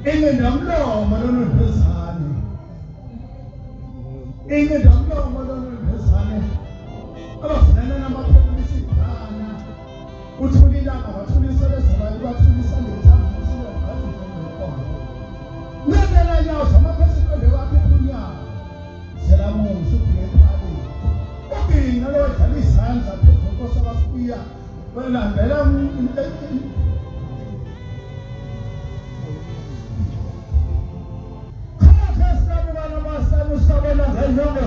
Ingendamlomo lonodwezane. Ingendamlomo lonodwezane. Abafanana namaphepha isikhana. Uthulilanga bathulisa lesibali bathulisa lethambo siyabathi ngokona. Nendlela yawo amaphepha konke wakephunya. Selamu usuphele. Ubina lo dlala izandla phezulu kosabafiya. Balandela Usabona ngayonke